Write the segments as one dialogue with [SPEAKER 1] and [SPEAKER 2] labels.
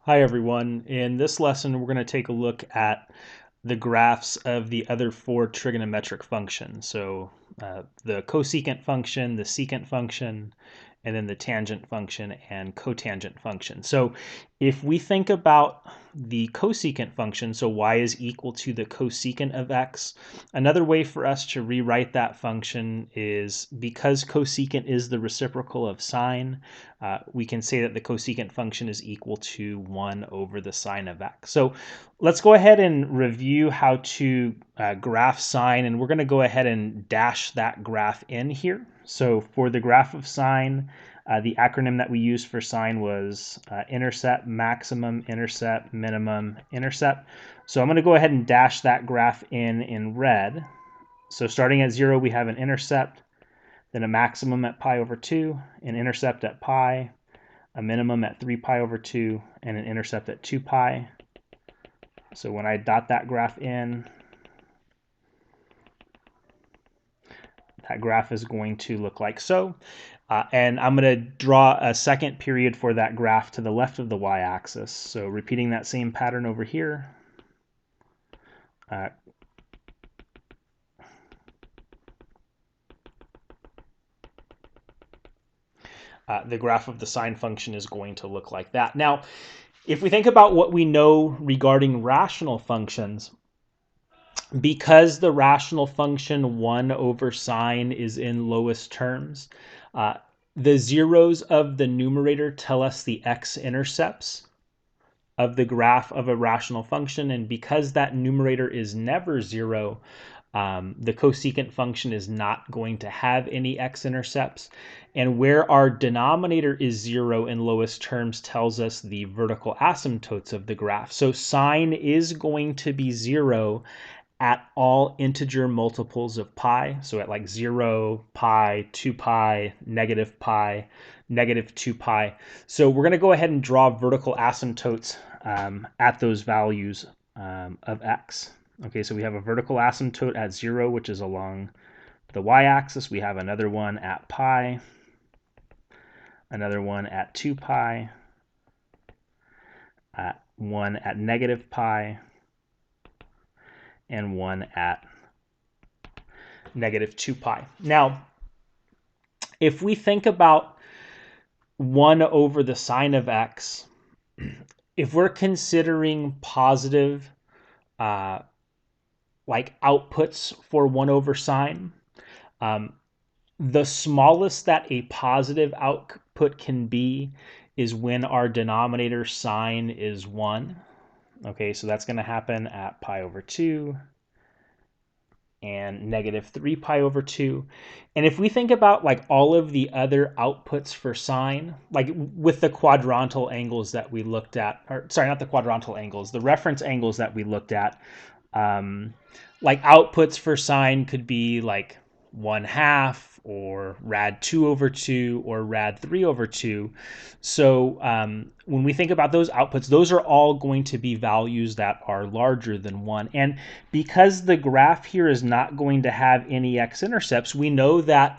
[SPEAKER 1] Hi everyone. In this lesson, we're going to take a look at the graphs of the other four trigonometric functions. So the cosecant function, the secant function, and then the tangent function and cotangent function. So if we think about the cosecant function, so y is equal to the cosecant of x, another way for us to rewrite that function is because cosecant is the reciprocal of sine, we can say that the cosecant function is equal to 1 over the sine of x. So let's go ahead and review how to graph sine, and we're going to go ahead and dash that graph in here. So for the graph of sine, the acronym that we used for sine was intercept, maximum, intercept, minimum, intercept. So I'm going to go ahead and dash that graph in red. So starting at 0, we have an intercept, then a maximum at pi over 2, an intercept at pi, a minimum at 3 pi over 2, and an intercept at 2 pi. So when I dot that graph in, that graph is going to look like so. And I'm going to draw a second period for that graph to the left of the y-axis. So repeating that same pattern over here. The graph of the sine function is going to look like that. Now, if we think about what we know regarding rational functions, because the rational function 1 over sine is in lowest terms, the zeros of the numerator tell us the x-intercepts of the graph of a rational function, and because that numerator is never 0, the cosecant function is not going to have any x-intercepts. And where our denominator is 0 in lowest terms tells us the vertical asymptotes of the graph. So sine is going to be 0 at all integer multiples of pi. So at like 0, pi, 2 pi, negative 2 pi. So we're going to go ahead and draw vertical asymptotes at those values of x. Okay, so we have a vertical asymptote at 0, which is along the y-axis. We have another one at pi, another one at 2 pi, one at negative pi, and one at negative 2 pi. Now, if we think about 1 over the sine of x, if we're considering positive like outputs for 1 over sine, the smallest that a positive output can be is when our denominator sine is 1. Okay, so that's going to happen at pi over 2 and negative 3 pi over 2. And if we think about like all of the other outputs for sine, like with the quadrantal angles that we looked at, or sorry, not the quadrantal angles, the reference angles that we looked at, like outputs for sine could be like 1/2 or rad 2 over 2 or rad 3 over 2. So when we think about those outputs, those are all going to be values that are larger than 1. And because the graph here is not going to have any x-intercepts, we know that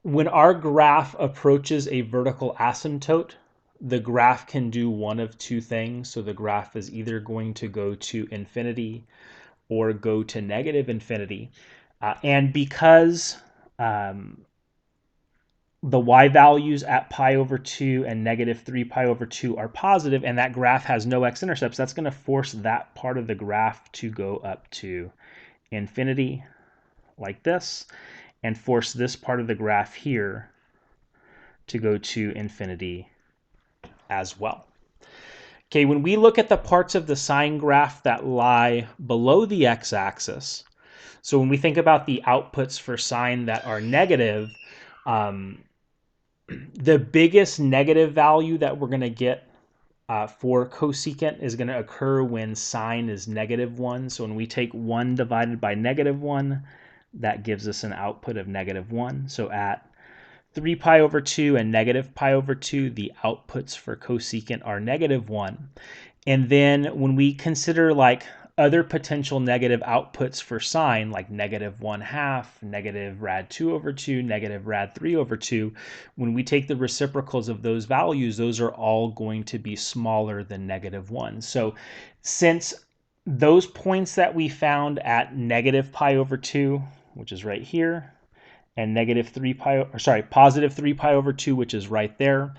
[SPEAKER 1] when our graph approaches a vertical asymptote, the graph can do one of two things. So the graph is either going to go to infinity or go to negative infinity. And because the y values at pi over 2 and negative 3 pi over 2 are positive, and that graph has no x-intercepts, that's going to force that part of the graph to go up to infinity like this, and force this part of the graph here to go to infinity as well. Okay, when we look at the parts of the sine graph that lie below the x-axis, so when we think about the outputs for sine that are negative, the biggest negative value that we're going to get for cosecant is going to occur when sine is negative 1. So when we take 1 divided by negative 1, that gives us an output of negative 1. So at 3 pi over 2 and negative pi over 2, the outputs for cosecant are negative 1. And then when we consider like other potential negative outputs for sine, like -1/2, negative rad 2 over 2, negative rad 3 over 2, when we take the reciprocals of those values, those are all going to be smaller than -1. So since those points that we found at -π/2, which is right here, and positive 3π over 2, which is right there.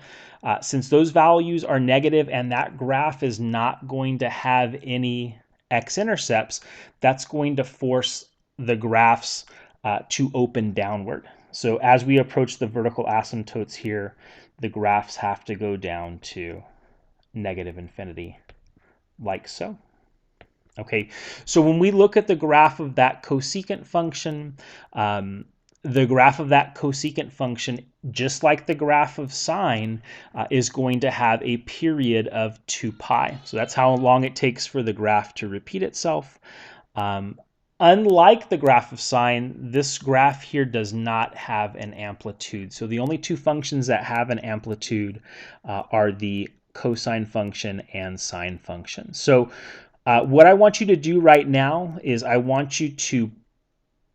[SPEAKER 1] Since those values are negative and that graph is not going to have any x-intercepts, that's going to force the graphs to open downward. So as we approach the vertical asymptotes here, the graphs have to go down to -infinity, like so. Okay, so when we look at the graph of that cosecant function, the graph of that cosecant function, just like the graph of sine, is going to have a period of 2π. So that's how long it takes for the graph to repeat itself. Unlike the graph of sine, this graph here does not have an amplitude. So the only two functions that have an amplitude are the cosine function and sine function. So what I want you to do right now is I want you to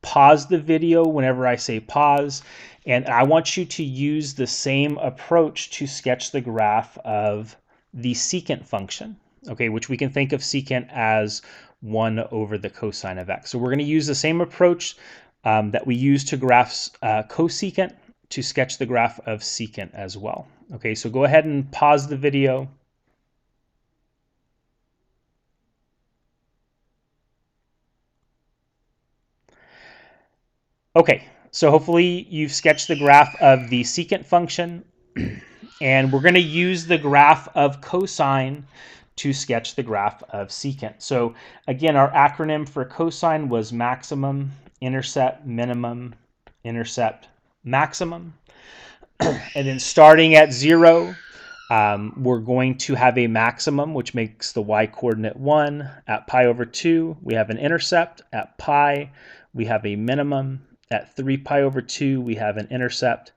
[SPEAKER 1] pause the video whenever I say pause, and I want you to use the same approach to sketch the graph of the secant function, okay, which we can think of secant as 1 over the cosine of x. So we're going to use the same approach that we use to graph cosecant to sketch the graph of secant as well. Okay, so go ahead and pause the video. Okay, so hopefully you've sketched the graph of the secant function, and we're going to use the graph of cosine to sketch the graph of secant. So again, our acronym for cosine was maximum, intercept, minimum, intercept, maximum. And then starting at 0, we're going to have a maximum, which makes the y-coordinate 1. At π/2, we have an intercept. At pi, we have a minimum. At 3π/2, we have an intercept.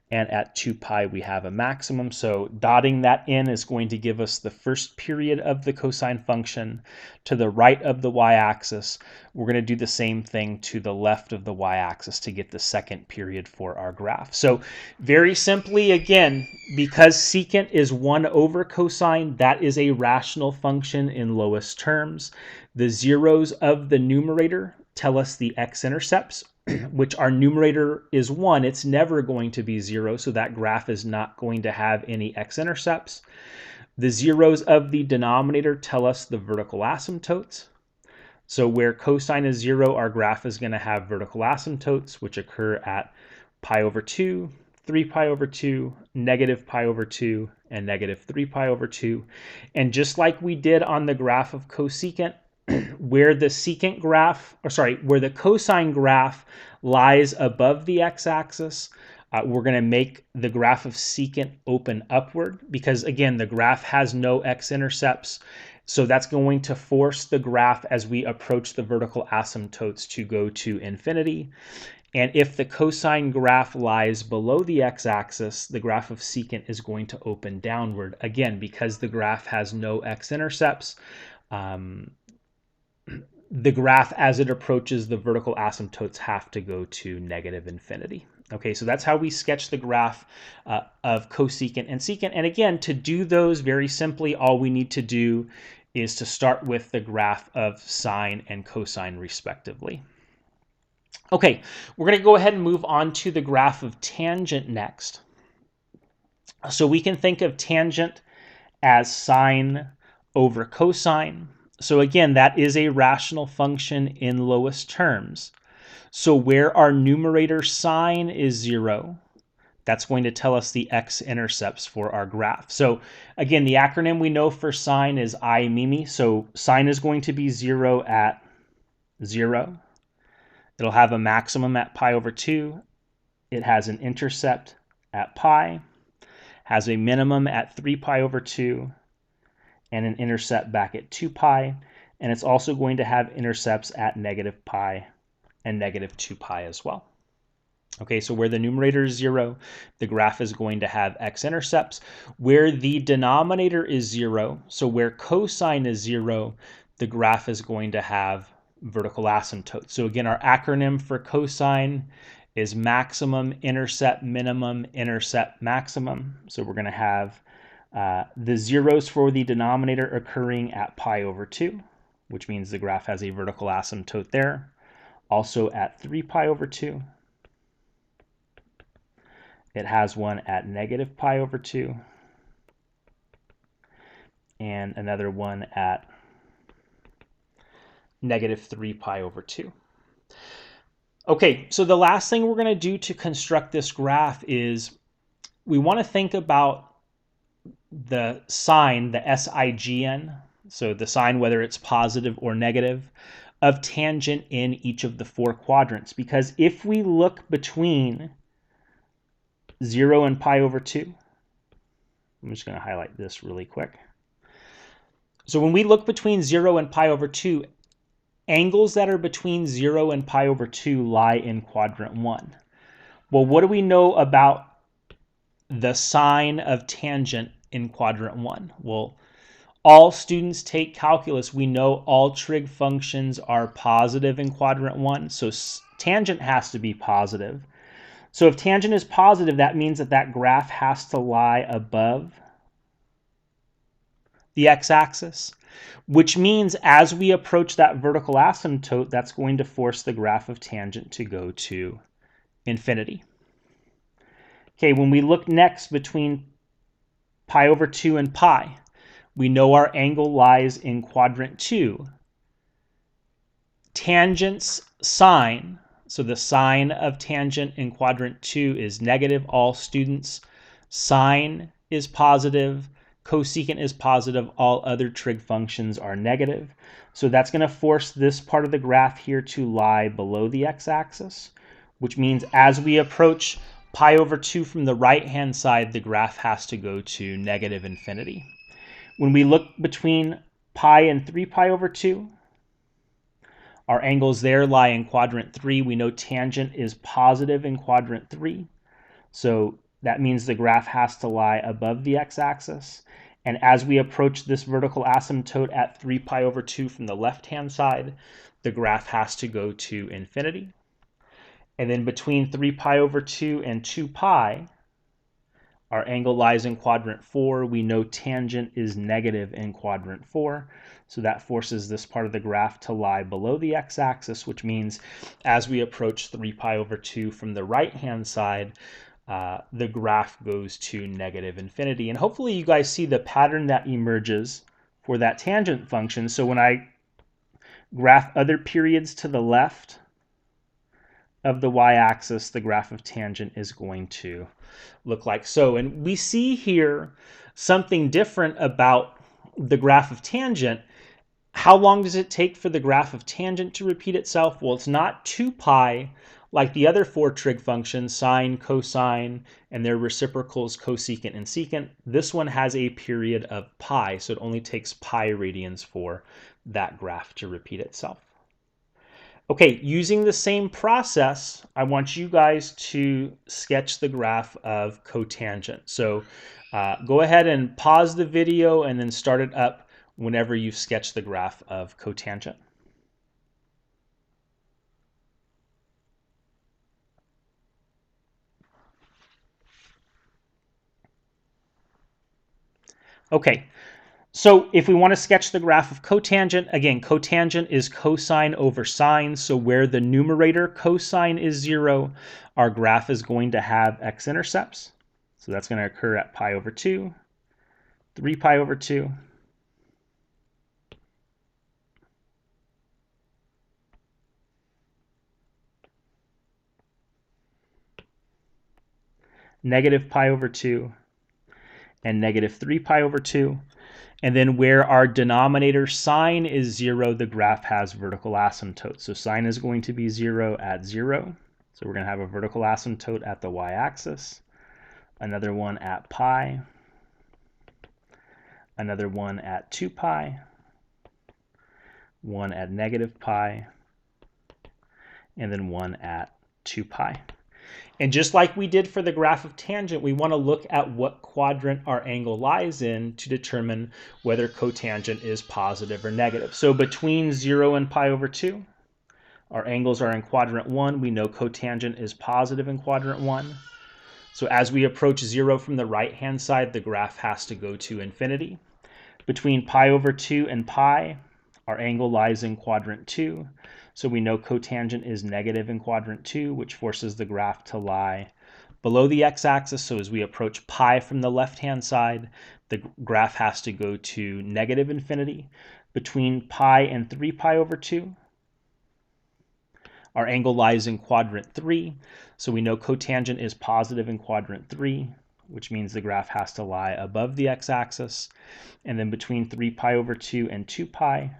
[SPEAKER 1] And at 2π, we have a maximum. So dotting that in is going to give us the first period of the cosine function. To the right of the y-axis, we're going to do the same thing to the left of the y-axis to get the second period for our graph. So very simply, again, because secant is 1 over cosine, that is a rational function in lowest terms. The zeros of the numerator tell us the x-intercepts, which our numerator is 1, it's never going to be 0, so that graph is not going to have any x-intercepts. The zeros of the denominator tell us the vertical asymptotes. So where cosine is 0, our graph is going to have vertical asymptotes, which occur at π/2, 3π/2, -π/2, and -3π/2. And just like we did on the graph of cosecant, where the secant graph, where the cosine graph lies above the x-axis, we're going to make the graph of secant open upward because, again, the graph has no x-intercepts. So that's going to force the graph as we approach the vertical asymptotes to go to infinity. And if the cosine graph lies below the x-axis, the graph of secant is going to open downward, again, because the graph has no x-intercepts. The graph, as it approaches the vertical asymptotes, have to go to -infinity. Okay, so that's how we sketch the graph of cosecant and secant. And again, to do those very simply, all we need to do is to start with the graph of sine and cosine respectively. Okay, we're going to go ahead and move on to the graph of tangent next. So we can think of tangent as sine over cosine. So again, that is a rational function in lowest terms. So where our numerator sine is 0, that's going to tell us the x-intercepts for our graph. So again, the acronym we know for sine is I mimi. So sine is going to be 0 at 0. It'll have a maximum at π/2. It has an intercept at pi, has a minimum at 3π/2, and an intercept back at 2π, and it's also going to have intercepts at -π and -2π as well. Okay, so where the numerator is 0, the graph is going to have x-intercepts. Where the denominator is 0, so where cosine is 0, the graph is going to have vertical asymptote. So again, our acronym for cosine is maximum, intercept, minimum, intercept, maximum. So we're going to have the zeros for the denominator occurring at pi over 2, which means the graph has a vertical asymptote there. Also at 3 pi over 2. It has one at negative pi over 2. And another one at negative 3 pi over 2. Okay, so the last thing we're going to do to construct this graph is we want to think about the sign, the SIGN, so the sign, whether it's positive or negative, of tangent in each of the 4 quadrants. Because if we look between 0 and pi over 2, I'm just going to highlight this really quick. So when we look between 0 and pi over 2, angles that are between 0 and pi over 2 lie in quadrant 1. Well, what do we know about the sign of tangent in quadrant 1? Well, all students take calculus. We know all trig functions are positive in quadrant 1, so tangent has to be positive. So if tangent is positive, that means that that graph has to lie above the x-axis, which means as we approach that vertical asymptote, that's going to force the graph of tangent to go to infinity. Okay, when we look next between pi over 2 and pi, we know our angle lies in quadrant 2. Tangent's sign, so the sign of tangent in quadrant 2 is negative. All students, sine is positive, cosecant is positive, all other trig functions are negative. So that's going to force this part of the graph here to lie below the x-axis, which means as we approach pi over 2 from the right-hand side, the graph has to go to negative infinity. When we look between pi and 3 pi over 2, our angles there lie in quadrant 3. We know tangent is positive in quadrant 3. So that means the graph has to lie above the x-axis. And as we approach this vertical asymptote at 3 pi over 2 from the left-hand side, the graph has to go to infinity. And then between 3 pi over 2 and 2 pi, our angle lies in quadrant 4. We know tangent is negative in quadrant 4. So that forces this part of the graph to lie below the x-axis, which means as we approach 3 pi over 2 from the right-hand side, the graph goes to negative infinity. And hopefully you guys see the pattern that emerges for that tangent function. So when I graph other periods to the left of the y-axis, the graph of tangent is going to look like so. And we see here something different about the graph of tangent. How long does it take for the graph of tangent to repeat itself? Well, it's not 2 pi like the other 4 trig functions, sine, cosine, and their reciprocals cosecant and secant. This one has a period of pi, so it only takes pi radians for that graph to repeat itself. Okay, using the same process, I want you guys to sketch the graph of cotangent. So go ahead and pause the video and then start it up whenever you've sketched the graph of cotangent. Okay, so if we want to sketch the graph of cotangent, again, cotangent is cosine over sine. So where the numerator cosine is 0, our graph is going to have x-intercepts. So that's going to occur at pi over 2, 3 pi over 2, negative pi over 2, and negative 3 pi over 2. And then where our denominator sine is 0, the graph has vertical asymptote. So sine is going to be 0 at 0. So we're going to have a vertical asymptote at the y-axis. Another one at pi. Another one at 2 pi. One at negative pi. And then one at 2 pi. And just like we did for the graph of tangent, we want to look at what quadrant our angle lies in to determine whether cotangent is positive or negative. So between 0 and pi over 2, our angles are in quadrant 1. We know cotangent is positive in quadrant 1. So as we approach 0 from the right-hand side, the graph has to go to infinity. Between pi over 2 and pi, our angle lies in quadrant 2. So we know cotangent is negative in quadrant 2, which forces the graph to lie below the x-axis. So as we approach pi from the left-hand side, the graph has to go to negative infinity. Between pi and 3 pi over 2, our angle lies in quadrant 3. So we know cotangent is positive in quadrant 3, which means the graph has to lie above the x-axis. And then between 3 pi over 2 and 2 pi,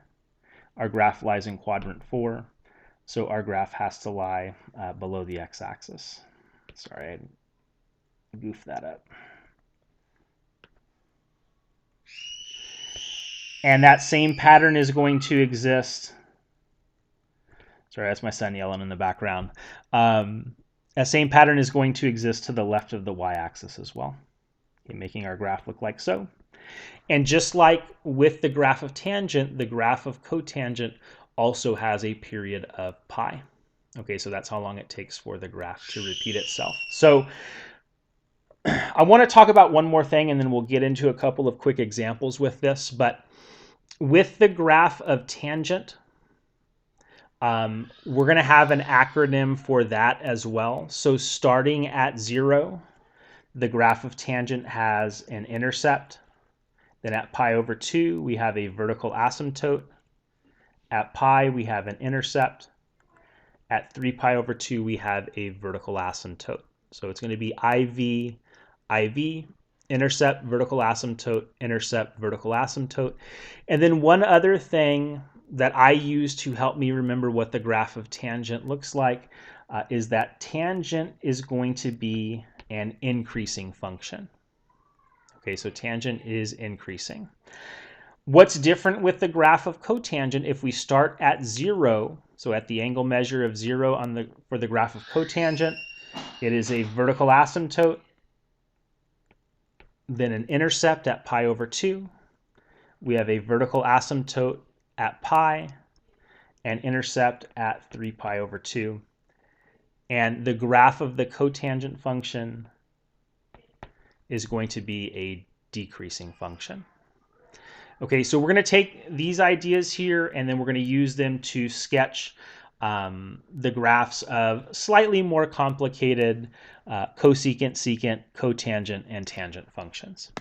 [SPEAKER 1] our graph lies in quadrant 4. So our graph has to lie below the x-axis. Sorry, I goofed that up. And that same pattern is going to exist. Sorry, that's my son yelling in the background. That same pattern is going to exist to the left of the y-axis as well, okay, making our graph look like so. And just like with the graph of tangent, the graph of cotangent also has a period of pi. Okay, so that's how long it takes for the graph to repeat itself. So I want to talk about one more thing, and then we'll get into a couple of quick examples with this. But with the graph of tangent, we're going to have an acronym for that as well. So starting at 0, the graph of tangent has an intercept. Then at pi over 2, we have a vertical asymptote. At pi, we have an intercept. At 3 pi over 2, we have a vertical asymptote. So it's going to be IV, IV, intercept, vertical asymptote, intercept, vertical asymptote. And then one other thing that I use to help me remember what the graph of tangent looks like is that tangent is going to be an increasing function. Okay, so tangent is increasing. What's different with the graph of cotangent, if we start at 0, so at the angle measure of 0 for the graph of cotangent, it is a vertical asymptote, then an intercept at pi over 2. We have a vertical asymptote at pi, and intercept at 3 pi over 2. And the graph of the cotangent function is going to be a decreasing function. Okay, so we're going to take these ideas here, and then we're going to use them to sketch the graphs of slightly more complicated cosecant, secant, cotangent, and tangent functions.